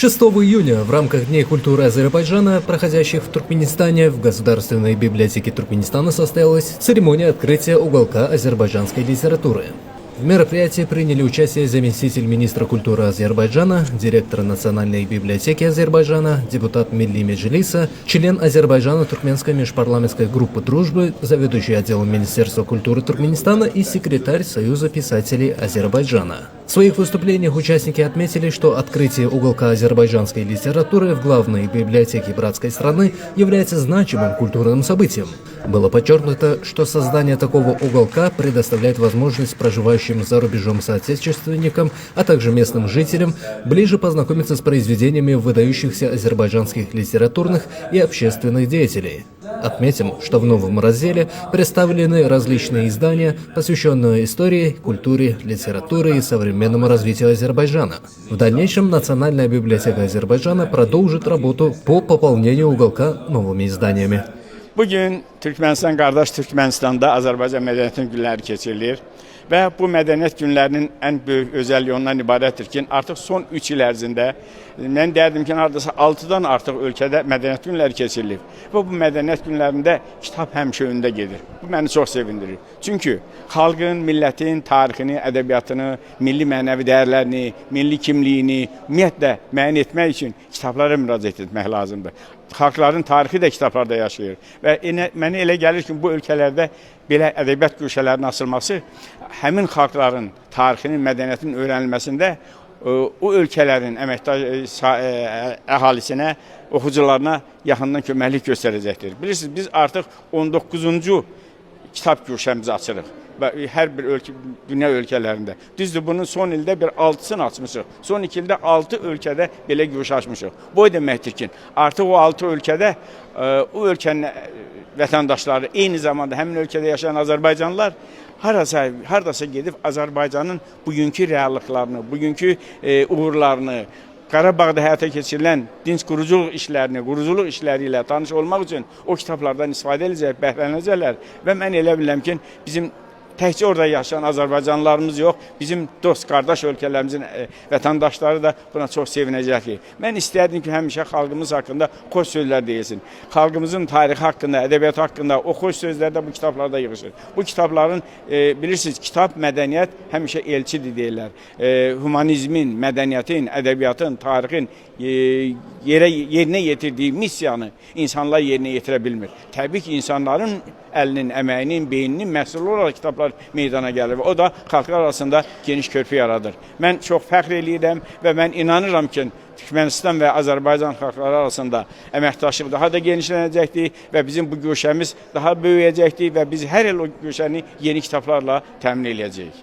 6 июня в рамках Дней культуры Азербайджана, проходящих в Туркменистане, в Государственной библиотеке Туркменистана состоялась церемония открытия уголка азербайджанской литературы. В мероприятии приняли участие заместитель министра культуры Азербайджана, директор Национальной библиотеки Азербайджана, депутат Милли Меджлиса, член Азербайджано-туркменской межпарламентской группы дружбы, заведующий отделом Министерства культуры Туркменистана и секретарь Союза писателей Азербайджана. В своих выступлениях участники отметили, что открытие уголка азербайджанской литературы в главной библиотеке братской страны является значимым культурным событием. Было подчеркнуто, что создание такого уголка предоставляет возможность проживающим за рубежом соотечественникам, а также местным жителям ближе познакомиться с произведениями выдающихся азербайджанских литературных и общественных деятелей. Отметим, что в новом разделе представлены различные издания, посвященные истории, культуре, литературе и современному развитию Азербайджана. В дальнейшем Национальная библиотека Азербайджана продолжит работу по пополнению уголка новыми изданиями. Bugün Türkmenistan qardaş Türkmenistan'da Azərbaycan mədəniyyətinin günləri keçirilir və bu mədəniyyət günlərinin ən böyük özəlliyi ondan ibarətdir ki, artıq son 3 il ərzində mən deyərdim ki, hardasa 6-dan artıq ölkədə mədəniyyət günləri keçirilib və bu mədəniyyət günlərində kitab həmişə öndə gedir. Bu məni çox sevindirir. Çünki xalqın, millətin tarixini, ədəbiyyatını, milli mənəvi dəyərlərini, milli kimliyini ümumiyyətlə müəyyən etmək üçün kitablara müraciət etmək lazımdır. Xalqların tarixi də kitablarda yaşayır və mənə elə gəlir ki, bu ölkələrdə belə ədəbiyyat güşələrinin açılması həmin xalqların tarixinin, mədəniyyətinin öyrənilməsində o ölkələrin əhalisinə, oxucularına yaxından köməklik göstərəcəkdir. Bilirsiniz, biz artıq 19-cu kitab güşəmizi açırıq. Hər bir dünya ölkələrində. Düzdür, bunun son ildə bir 6'sını açmışıq. Son 2 ildə 6 ölkədə belə görüş açmışıq. Bu deməkdir ki, artıq o 6 ölkədə o ölkənin vətəndaşları, eyni zamanda həmin ölkədə yaşayan Azərbaycanlılar haradasa gedib Azərbaycanın bugünkü reallıqlarını, bugünkü uğurlarını, Qarabağda həyata keçirilən dinc quruculuq işləri ilə tanış olmaq üçün o kitablardan istifadə edəcək, bəhrələnəcəklər və mən elə bilirəm ki, bizim təkcə orada yaşayan Azərbaycanlılarımız yox, bizim dost, qardaş ölkələrimizin vətəndaşları da buna çox sevinəcəkdir. Mən istərdim ki, həmişə xalqımız haqqında xoş sözlər deyilsin. Xalqımızın tarixi haqqında, ədəbiyyatı haqqında o xoş sözlər də bu kitablarda yığışır. Bu kitabların, bilirsiniz, kitab, mədəniyyət həmişə elçidir deyirlər. Humanizmin, mədəniyyətin, ədəbiyyatın, tarixin yerinə yetirdiyi missiyanı insanlar yerinə yetirə bilmir. Təbii ki, insanların əlinin, əməyinin, beyninin məhsulu olaraq kitablar meydana gəlir və o da xalqlar arasında geniş körpü yaradır. Mən çox fəxr eləyirəm və mən inanıram ki, Türkmenistan və Azərbaycan xalqları arasında əməkdaşlıq daha da genişlənəcəkdir və bizim bu güşəmiz daha böyüyəcəkdir və biz hər il o güşəni yeni kitablarla təmin edəcəyik.